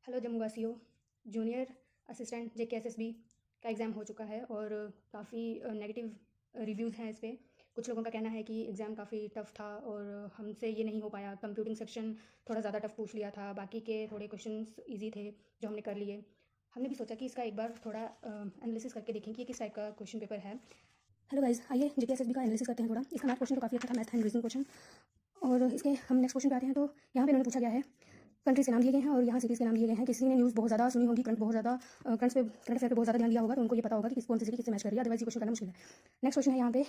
Hello Jammu वासियों। Junior assistant JKSSB का exam हो चुका है और काफ़ी नेगेटिव रिव्यूज़ हैं इस पे। कुछ लोगों का कहना है कि एग्ज़ाम काफ़ी टफ़ था और हमसे ये नहीं हो पाया। कंप्यूटिंग सेक्शन थोड़ा ज़्यादा टफ़ पूछ लिया था, बाकी के थोड़े क्वेश्चंस इजी थे जो हमने कर लिए। हमने भी सोचा कि इसका एक बार थोड़ा एनालिसिस करके देखें कि ये किस टाइप का क्वेश्चन पेपर है। हेलो गाइस, आइए जेकेएसएसबी का एनालिसिस करते हैं थोड़ा। इसका मैथ क्वेश्चन तो काफ़ी अच्छा था, मैथ एंड रीजनिंग क्वेश्चन। और इसके हम नेक्स्ट क्वेश्चन पे आते हैं। तो यहाँ पे इन्होंने पूछा गया है, कंट्रीज के नाम दिए गए हैं और यहाँ सिटीज़ के नाम दिए गए हैं। किसी ने न्यूज़ बहुत ज़्यादा सुनी होगी, करंट अफेयर पे बहुत ज़्यादा ध्यान दिया होगा, तो उनको ये पता होगा कि कौन सी सिटी किससे मैच कर रही है, अदरवाइज ये क्वेश्चन करना मुश्किल है। नेक्स्ट क्वेश्चन है यहाँ पे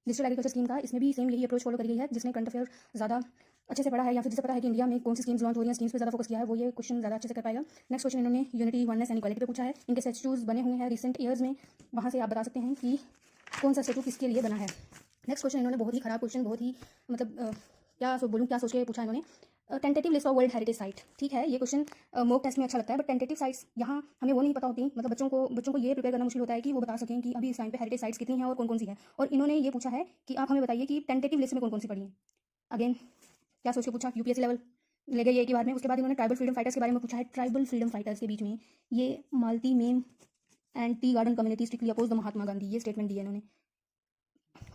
डिजिटल एग्रीकल्चर स्कीम का। इसमें भी सेम यही अप्रोच फॉलो करी गई है। जिसने करंट अफेयर ज़्यादा अच्छे से पढ़ा है या फिर जिसे पता है कि इंडिया में कौन सी स्कीम्स लॉन्च हो रही हैं, स्कीम्स पे ज़्यादा फोकस किया है, वो ये क्वेश्चन ज़्यादा अच्छे से कर पाएगा। नेक्स्ट क्वेश्चन इन्होंने यूनिटी, वननेस एंड इक्वालिटी पे पूछा है। इनके स्टैट्यूज बने हुए हैं रिसेंट ईयर्स में, वहाँ से आप बता सकते हैं कि कौन सा स्टैट्यू किसके लिए बना है। नेक्स्ट क्वेश्चन इन्होंने बहुत ही खराब क्वेश्चन, बहुत ही मतलब क्या सोच के पूछा इन्होंने। Tentative list of world heritage site. ठीक है, ये क्वेश्चन मॉक टेस्ट में अच्छा लगता है, बट टेंटेटिव साइट्स यहाँ हमें वो नहीं पता होती। मतलब बच्चों को ये प्रिपेयर करना मुश्किल होता है कि वो बता सकें कि अभी इस टाइम पे हेरिटेज साइट्स कितनी हैं और कौन कौन सी है। और इन्होंने ये पूछा है कि आप हमें बताइए कि टेंटेटिव लिस्ट में कौन कौन सी पड़ी है। अगेन क्या सोच के पूछा, यूपीएससी लेवल ले गए ये एक ही बार में। उसके बाद इन्होंने ट्राइबल फ्रीडम फाइटर्स के बारे में पूछा है। ट्राइबल फ्रीडम फाइटर्स के बीच में ये Malati ma'am and tea garden community strictly oppose the Mahatma Gandhi, ये स्टेटमेंट दिया इन्होंने।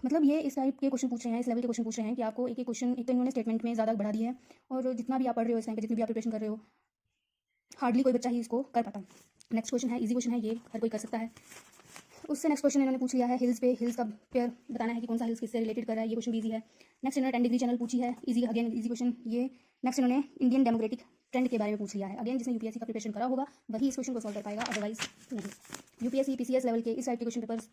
मतलब ये इस टाइप के क्वेश्चन पूछ रहे हैं, इस लेवल के क्वेश्चन पूछ रहे हैं कि आपको एक एक क्वेश्चन, एक तो इन्होंने स्टेटमेंट में ज़्यादा बढ़ा दिया है और जितना भी आप पढ़ रहे हो इस टाइम पे, जितनी भी आप प्रिपरेशन कर रहे हो, हार्डली कोई बच्चा ही इसको कर पाता। नेक्स्ट क्वेश्चन है, इजी क्वेश्चन है, ये हर कोई कर सकता है। उससे नेक्स्ट क्वेश्चन इन्होंने पूछ लिया है हिल्स पे, हिल्स का पेयर बताना है कि कौन सा हिल्स किससे रिलेटेड कर रहा है, ये क्वेश्चन भी ईजी है। नेक्स्ट इन्होंने 10 डिग्री चैनल पूछी है, ईजी, अगेन ईजी क्वेश्चन ये। नेक्स्ट इन्होंने इंडियन डेमोक्रेटिक ट्रेंड के बारे में पूछ लिया है। अगेन जिसने यूपीएससी का प्रिपरेशन करा होगा वही इस क्वेश्चन को सॉल्व कर पाएगा, अदरवाइज नहीं। यूपीएससी पीसीएस लेवल के इस टाइप के क्वेश्चन पेपर्स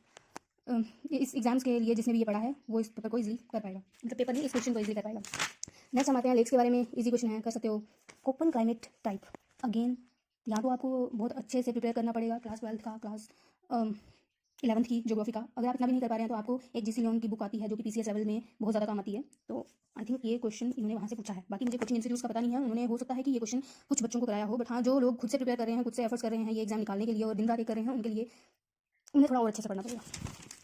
इस एग्जाम्स के लिए जिसने भी ये पढ़ा है वो इस पेपर को इजीली कर पाएगा, मतलब पेपर नहीं, इस क्वेश्चन को इजीली कर पाएगा। नेक्स्ट हम आते हैं लेक्स के बारे में। इजी क्वेश्चन है, कर सकते हो। कोपन क्लाइमेट टाइप, अगेन यहाँ तो आपको बहुत अच्छे से प्रिपेयर करना पड़ेगा, क्लास 12 का, क्लास 11th की ज्योग्राफी का। अगर आप इतना भी नहीं कर पा रहे हैं तो आपको एक जीसी लियोन की बुक आती है जो कि पीसीएस लेवल में बहुत ज़्यादा काम आती है। तो आई थिंक ये क्वेश्चन इन्होंने वहाँ से पूछा है। बाकी मुझे कोचिंग इंस्टीट्यूट का पता नहीं है, उन्होंने हो सकता है कि ये क्वेश्चन कुछ बच्चों को कराया हो, बट हाँ जो लोग खुद से प्रिपेयर कर रहे हैं, खुद से एफर्ट्स कर रहे हैं ये एग्जाम निकालने के लिए और दिन रात एक कर रहे हैं, उनके लिए उन्हें थोड़ा और अच्छे से पढ़ना पड़ेगा।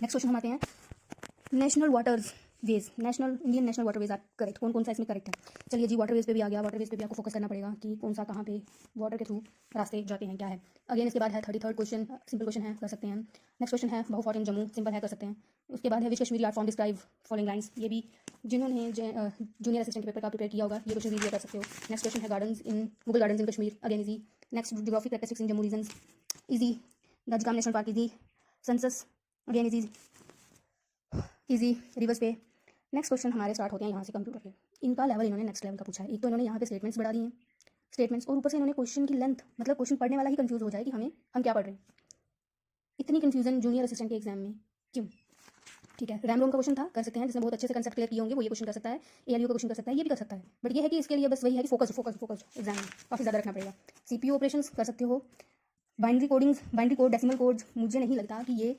नेक्स्ट क्वेश्चन हम आते हैं national waterways, Indian national waterways आप करेक्ट, कौन कौन सा इसमें करेक्ट है। चलिए जी, वाटरवेज पे भी आ गया। वाटरवेज पे भी आपको फोकस करना पड़ेगा कि कौन सा कहाँ पे वाटर के थ्रू रास्ते जाते हैं, क्या है। अगेन इसके बाद है 33rd क्वेश्चन, सिंपल क्वेश्चन है, कर सकते हैं। नेक्स्ट क्वेश्चन है बहु फॉर इन जम्मू, सिंपल है, कर सकते हैं। उसके बाद है which Kashmiri art form describe following lines, ये भी जिन्होंने जूनियर असिस्टेंट के पेपर का प्रिपेयर किया होगा ये क्वेश्चन भी कर सकते हो। नेक्स्ट क्वेश्चन है gardens in Mughal gardens in Kashmir, again easy. Next geography characteristics in Jammu region, easy. Dachigam national park, easy. Census, again easy easy, rivers पे। नेक्स्ट क्वेश्चन हमारे स्टार्ट होते हैं यहाँ से कंप्यूटर के। इनका लेवल इन्होंने नेक्स्ट लेवल का पूछा है। एक तो इन्होंने यहाँ पे स्टेटमेंट्स बढ़ा दिए हैं, स्टेटमेंट्स, और ऊपर से इन्होंने क्वेश्चन की लेंथ, मतलब क्वेश्चन पढ़ने वाला ही कंफ्यूज हो जाए कि हम क्या पढ़ रहे हैं। इतनी कंफ्यूजन जूनियर असिस्टेंट के एग्जाम में क्यों। ठीक है, रैम रोम का क्वेश्चन था, कर सकते हैं, जिसने बहुत अच्छे से कंसेप्ट क्लियर किए होंगे वो ये क्वेश्चन कर सकता है। एएलयू का क्वेश्चन कर सकता है, ये भी कर सकता है, बट ये है कि इसके लिए बस वही है कि फोकस एग्जाम में काफ़ी ज़्यादा रखना पड़ेगा। सीपीयू ऑपरेशंस कर सकते हो। बाइनरी कोड, डेसिमल कोड्स, मुझे नहीं लगता कि ये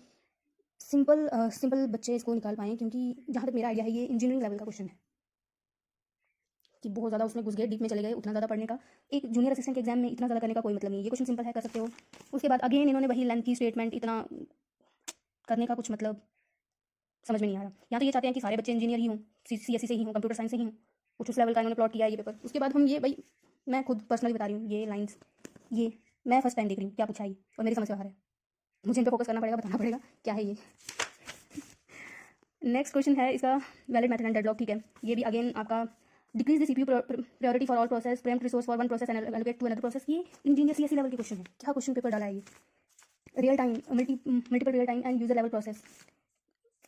सिंपल बच्चे इसको निकाल पाएँ, क्योंकि जहाँ तक मेरा आइडिया है ये इंजीनियरिंग लेवल का क्वेश्चन है कि बहुत ज़्यादा उसमें घुस गए, डीप में चले गए। उतना ज़्यादा पढ़ने का एक जूनियर असिस्टेंट के एग्जाम में इतना ज़्यादा करने का कोई मतलब नहीं। ये क्वेश्चन सिंपल है, कर सकते हो। उसके बाद अगेन इन्होंने वही लेंथ की स्टेटमेंट, इतना करने का कुछ मतलब समझ में नहीं आ रहा। यहाँ तो ये चाहते हैं कि सारे बच्चे इंजीनियर ही हों, सीएससी से ही हों, कंप्यूटर साइंस से ही हों, कुछ उस लेवल का इन्होंने प्लॉट किया है ये पेपर। उसके बाद हम ये, भाई मैं खुद पर्सनली बता रही हूँ, ये लाइन्स ये मैं फर्स्ट टाइम देख रही हूँ क्या पूछा है और मेरी समझ से बाहर है। मुझे इन पर फोकस करना पड़ेगा, बताना पड़ेगा क्या है ये। नेक्स्ट क्वेश्चन है इसका वैलिड मेथड एंड डेडलॉक। ठीक है, ये भी अगेन आपका decrease the CPU priority for all process, preempt resource for one process and allocate to another process. ये इंजीनियर सीएससी लेवल के क्वेश्चन है। क्या क्वेश्चन पेपर डाला है ये। Real time, multiple real time and user level process.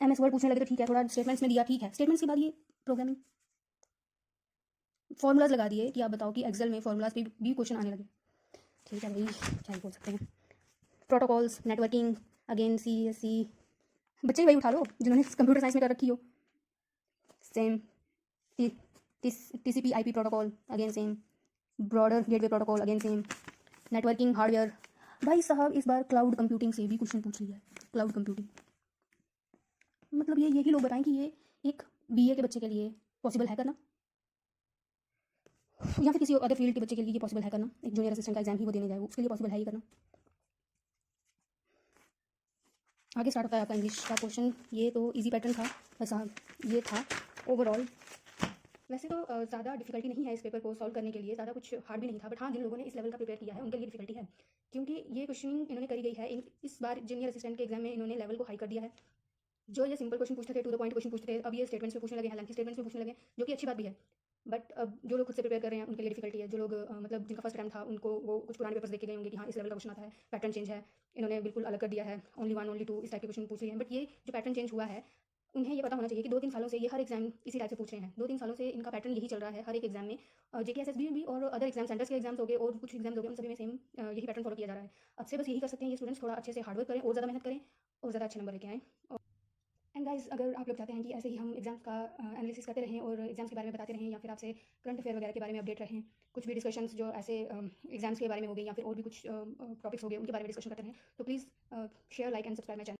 MS Word पूछने लगे तो ठीक है, थोड़ा स्टेटमेंट्स में दिया, ठीक है। स्टेटमेंट्स के बाद ये प्रोग्रामिंग फॉर्मूलाज लगा दिए कि आप बताओ कि एक्सेल में फॉर्मूलाज पे भी क्वेश्चन आने लगे। ठीक है भाई, क्या ही बोल सकते हैं। प्रोटोकॉल्स, नेटवर्किंग, अगेन सीएससी, बच्चे ही वही उठा लो जिन्होंने कंप्यूटर साइंस में कर रखी हो। Same TCP IP protocol, again same. Broader gateway protocol, again same. Networking hardware, भाई साहब इस बार क्लाउड कंप्यूटिंग से भी क्वेश्चन पूछ लिया है। क्लाउड कंप्यूटिंग मतलब ये यही लोग बताएं कि ये एक बीए के बच्चे के लिए पॉसिबल है करना, या फिर किसी अदर फील्ड के बच्चे के लिए ये पॉसिबल है करना। एक जूनियर असिस्टेंट का एग्जाम ही वो देने जाए, उसके लिए पॉसिबल है ये करना। आगे स्टार्ट होता है आपका इंग्लिश का क्वेश्चन। ये तो इजी पैटर्न था, बस ये था ओवरऑल वैसे तो ज़्यादा डिफ़िकल्टी नहीं है इस पेपर को सॉल्व करने के लिए, ज़्यादा कुछ हार्ड भी नहीं था, बट हाँ, जिन लोगों ने इस लेवल का प्रिपेयर किया है, उनके लिए डिफ़िकल्टी है। क्योंकि ये क्वेश्चनिंग इन्होंने करी गई है, इस बार जूनियर असिस्टेंट के एग्ज़ाम में इन्होंने लेवल को हाई कर दिया है। जो ये सिंपल क्वेश्चन पूछते थे, टू द पॉइंट क्वेश्चन पूछते थे, अब ये स्टेटमेंट्स में पूछने लगे हैं, लेंथी स्टेटमेंट्स में पूछने लगे हैं, जो कि अच्छी बात भी है। बट अब जो लोग खुद से प्रिपेयर कर रहे हैं, उनके लिए डिफ़िकल्टी है। जो लोग मतलब जिनका फर्स्ट अटेम्प्ट था, उनको वो कुछ पुराने पेपर्स देख के गए होंगे कि हाँ, इस लेवल का क्वेश्चन आता है, पैटर्न चेंज है। इन्होंने बिल्कुल अलग कर दिया है, ओनली 1, ओनली 2 इस टाइप के क्वेश्चन पूछ लिए हैं। बट ये जो पैटर्न चेंज हुआ है, उन्हें ये पता होना चाहिए कि 2-3 सालों से ये हर एग्ज़ाम इसी टाइप से पूछ रहे हैं। 2-3 सालों से इनका पैटर्न यही चल रहा है हर एक एग्ज़ाम में। जेकेएसएसबी भी और अदर एग्ज़ाम सेंटर्स के एग्ज़ाम्स हो गए और कुछ एग्ज़ाम्स हो गए, उन सभी में सेम यही पैटर्न फॉलो किया जा रहा है। अब से बस यही कर सकते हैं ये स्टूडेंट्स, थोड़ा अच्छे से हार्ड वर्क करें और ज़्यादा मेहनत करें और ज़्यादा अच्छे नंबर लेके आएँ। एंड गाइस, अगर आप लोग चाहते हैं कि ऐसे ही हम एग्ज़ाम्स का एनालिसिस करते रहें और एग्ज़ाम्स के बारे में बताते रहें, या फिर आपसे करंट अफेयर वगैरह के बारे में अपडेट रहें, कुछ भी डिस्कशंस जो ऐसे एग्ज़ाम्स के बारे में हो गई, या फिर और भी कुछ टॉपिक्स हो गए, उनके बारे में डिस्कशन करते रहें, तो please share, like and subscribe my channel.